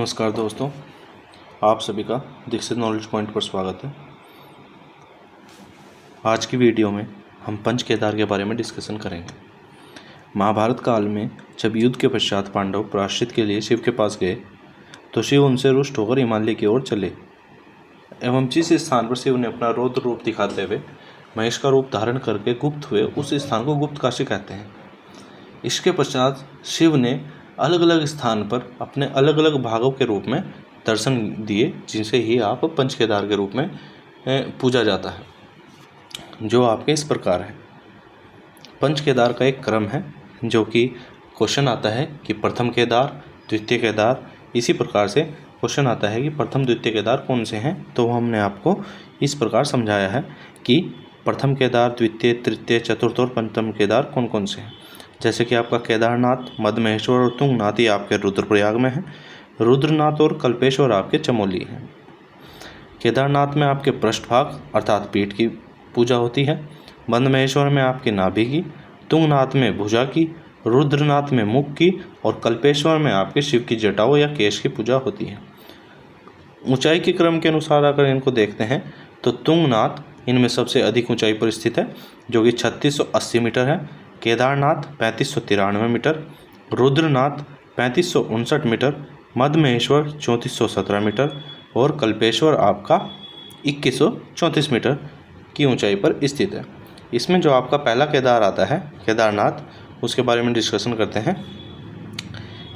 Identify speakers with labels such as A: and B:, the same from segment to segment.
A: नमस्कार दोस्तों, आप सभी का दीक्षित नॉलेज पॉइंट पर स्वागत है। आज की वीडियो में हम पंच केदार के बारे में डिस्कशन करेंगे। महाभारत काल में जब युद्ध के पश्चात पांडव प्रायश्चित के लिए शिव के पास गए तो शिव उनसे रुष्ट होकर हिमालय की ओर चले एवं जिस स्थान पर शिव ने अपना रौद्र रूप दिखाते हुए महेश का रूप धारण करके गुप्त हुए उस स्थान को गुप्त काशी कहते हैं। इसके पश्चात शिव ने अलग अलग स्थान पर अपने अलग अलग भागों के रूप में दर्शन दिए, जिनसे ही आप पंच केदार के रूप में पूजा जाता है, जो आपके इस प्रकार है। पंच केदार का एक क्रम है, जो कि क्वेश्चन आता है कि प्रथम केदार, द्वितीय केदार, इसी प्रकार से क्वेश्चन आता है कि प्रथम द्वितीय केदार कौन से हैं। तो हमने आपको इस प्रकार समझाया है कि प्रथम केदार, द्वितीय, तृतीय, चतुर्थ और पंचम केदार कौन कौन से हैं। जैसे कि आपका केदारनाथ, मदमहेश्वर और तुंगनाथ ये आपके रुद्रप्रयाग में है। रुद्रनाथ और कल्पेश्वर आपके चमोली हैं। केदारनाथ में आपके पृष्ठभाग अर्थात पीठ की पूजा होती है। मदमहेश्वर में आपके नाभि की, तुंगनाथ में भुजा की, रुद्रनाथ में मुख की और कल्पेश्वर में आपके शिव की जटाओं या केश की पूजा होती है। ऊंचाई के क्रम के अनुसार अगर इनको देखते हैं तो तुंगनाथ इनमें सबसे अधिक ऊंचाई पर स्थित है, जो कि 3680 मीटर है। Kedarnath 3593 metre, Rudranath 3559 metre, Madmaheshwar 3417 metre और कल्पेश्वर आपका 2134 मीटर की ऊंचाई पर स्थित है। इसमें जो आपका पहला केदार आता है केदारनाथ, उसके बारे में डिस्कशन करते हैं।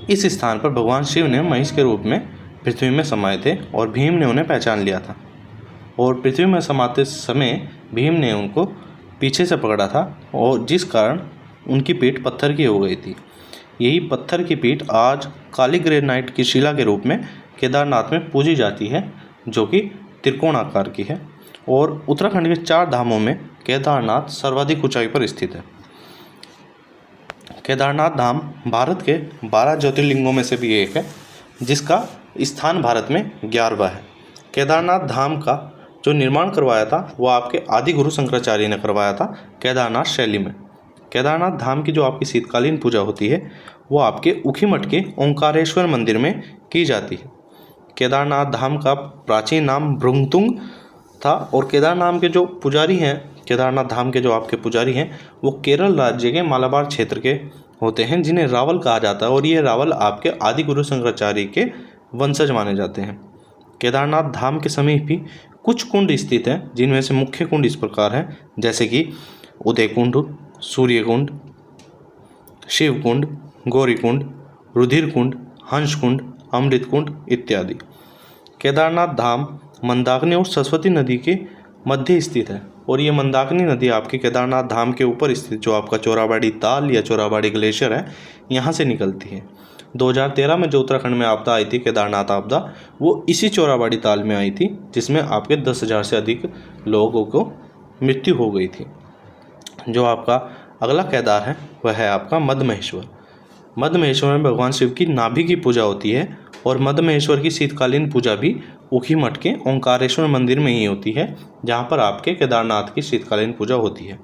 A: इस स्थान पर भगवान शिव ने महिष के रूप में पृथ्वी में समाये थे और भीम ने उन्हें पहचान लिया था और पृथ्वी में समाते समय भीम ने उनको पीछे से पकड़ा था और जिस कारण उनकी पीठ पत्थर की हो गई थी। यही पत्थर की पीठ आज काली ग्रेनाइट की शिला के रूप में केदारनाथ में पूजी जाती है, जो कि त्रिकोण आकार की है। और उत्तराखंड के 4 धामों में केदारनाथ सर्वाधिक ऊंचाई पर स्थित है। केदारनाथ धाम भारत के 12 ज्योतिर्लिंगों में से भी एक है, जिसका स्थान भारत में 11वां है। केदारनाथ धाम का जो निर्माण करवाया था वो आपके आदि गुरु शंकराचार्य ने करवाया था केदारनाथ शैली में। केदारनाथ धाम की जो आपकी शीतकालीन पूजा होती है वो आपके ऊखीमठ के ओंकारेश्वर मंदिर में की जाती है। केदारनाथ धाम का प्राचीन नाम भृंगतुंग था और केदारनाथ के जो पुजारी हैं, केदारनाथ धाम के जो आपके पुजारी हैं, वो केरल राज्य के मालाबार क्षेत्र के होते हैं, जिन्हें रावल कहा जाता है और ये रावल आपके आदि गुरु शंकराचार्य के वंशज माने जाते हैं। केदारनाथ धाम के समीप भी कुछ कुंड स्थित हैं, जिनमें से मुख्य कुंड इस प्रकार हैं, जैसे कि उदय कुंड, सूर्य कुंड, शिव कुंड, गौरी कुंड, रुधिर कुंड, हंस कुंड, अमृत कुंड इत्यादि। केदारनाथ धाम मंदाकिनी और सरस्वती नदी के मध्य स्थित है और ये मंदाकिनी नदी आपके केदारनाथ धाम के ऊपर स्थित जो आपका चोराबाड़ी ताल या चोराबाड़ी ग्लेशियर है, यहाँ से निकलती है। 2013 में जो उत्तराखंड में आपदा आई थी, केदारनाथ आपदा, वो इसी चोराबाड़ी ताल में आई थी, जिसमें आपके 10,000 से अधिक लोगों को मृत्यु हो गई थी। जो आपका अगला केदार है वह है आपका मदमहेश्वर। मदमहेश्वर में भगवान शिव की नाभि की पूजा होती है और मदमहेश्वर की शीतकालीन पूजा भी ऊखीमठ के ओंकारेश्वर मंदिर में ही होती है, जहाँ पर आपके केदारनाथ की शीतकालीन पूजा होती है।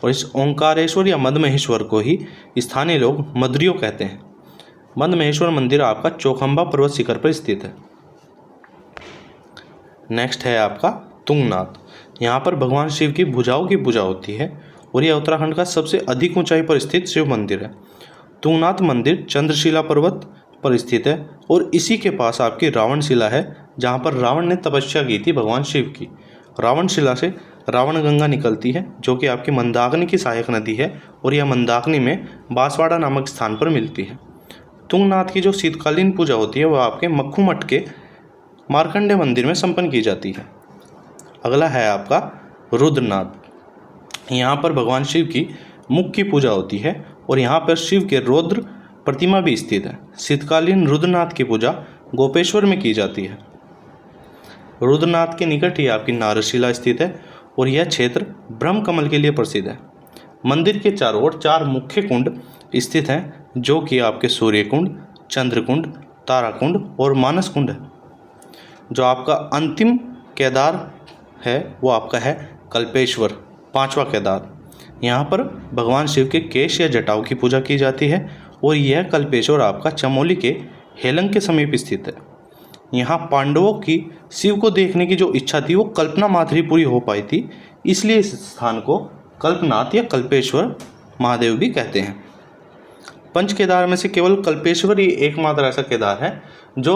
A: और इस ओंकारेश्वर या मदमहेश्वर को ही स्थानीय लोग मद्रियो कहते हैं। मदमहेश्वर मंदिर आपका चौखंबा पर्वत शिखर पर स्थित है। नेक्स्ट है आपका तुंगनाथ। यहाँ पर भगवान शिव की भुजाओं की पूजा होती है और यह उत्तराखंड का सबसे अधिक ऊंचाई पर स्थित शिव मंदिर है। तुंगनाथ मंदिर चंद्रशिला पर्वत पर स्थित है और इसी के पास आपकी रावणशिला है, जहाँ पर रावण ने तपस्या की थी भगवान शिव की। रावणशिला से रावण गंगा निकलती है, जो कि आपकी मंदाकिनी की सहायक नदी है और यह मंदाकिनी में बांसवाड़ा नामक स्थान पर मिलती है। तुंगनाथ की जो शीतकालीन पूजा होती है वह आपके मक्खूमठ के मार्कंडे मंदिर में संपन्न की जाती है। अगला है आपका रुद्रनाथ। यहाँ पर भगवान शिव की मुख की पूजा होती है और यहाँ पर शिव के रौद्र प्रतिमा भी स्थित है। शीतकालीन रुद्रनाथ की पूजा गोपेश्वर में की जाती है। रुद्रनाथ के निकट ही आपकी नारदशिला स्थित है और यह क्षेत्र ब्रह्म कमल के लिए प्रसिद्ध है। मंदिर के चारों ओर 4 मुख्य कुंड स्थित हैं, जो कि आपके सूर्य कुंड, चंद्र कुंड, तारा कुंड और मानस कुंड है। जो आपका अंतिम केदार है वो आपका है कल्पेश्वर, 5वां केदार। यहाँ पर भगवान शिव के केश या जटाओं की पूजा की जाती है और यह कल्पेश्वर आपका चमोली के हेलंग के समीप स्थित है। यहाँ पांडवों की शिव को देखने की जो इच्छा थी वो कल्पना मात्र ही पूरी हो पाई थी, इसलिए इस स्थान को कल्पनाथ या कल्पेश्वर महादेव भी कहते हैं। पंच केदार में से केवल कल्पेश्वर ही एकमात्र ऐसा केदार है जो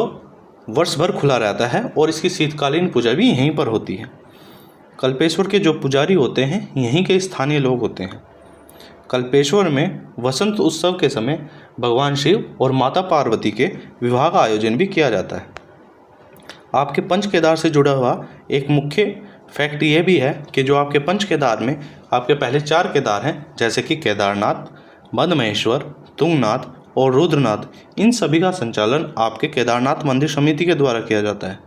A: वर्ष भर खुला रहता है और इसकी शीतकालीन पूजा भी यहीं पर होती है। कल्पेश्वर के जो पुजारी होते हैं यहीं के स्थानीय लोग होते हैं। कल्पेश्वर में वसंत उत्सव के समय भगवान शिव और माता पार्वती के विवाह का आयोजन भी किया जाता है। आपके पंच केदार से जुड़ा हुआ एक मुख्य फैक्ट ये भी है कि जो आपके पंच केदार में आपके पहले 4 केदार हैं, जैसे कि केदारनाथ, मदमहेश्वर, तुंगनाथ और रुद्रनाथ, इन सभी का संचालन आपके केदारनाथ मंदिर समिति के द्वारा किया जाता है।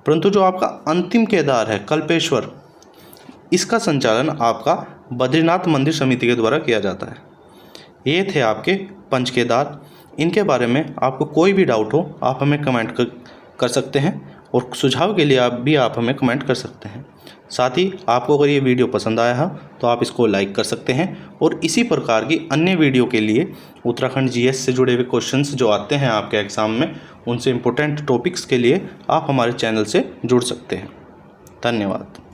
A: परंतु जो आपका अंतिम केदार है कल्पेश्वर, इसका संचालन आपका बद्रीनाथ मंदिर समिति के द्वारा किया जाता है। ये थे आपके पंच केदार। इनके बारे में आपको कोई भी डाउट हो आप हमें कमेंट कर सकते हैं और सुझाव के लिए आप हमें कमेंट कर सकते हैं। साथ ही आपको अगर ये वीडियो पसंद आया हो तो आप इसको लाइक कर सकते हैं और इसी प्रकार की अन्य वीडियो के लिए उत्तराखंड जीएस से जुड़े हुए क्वेश्चंस जो आते हैं आपके एग्ज़ाम में, उनसे इम्पोर्टेंट टॉपिक्स के लिए आप हमारे चैनल से जुड़ सकते हैं। धन्यवाद।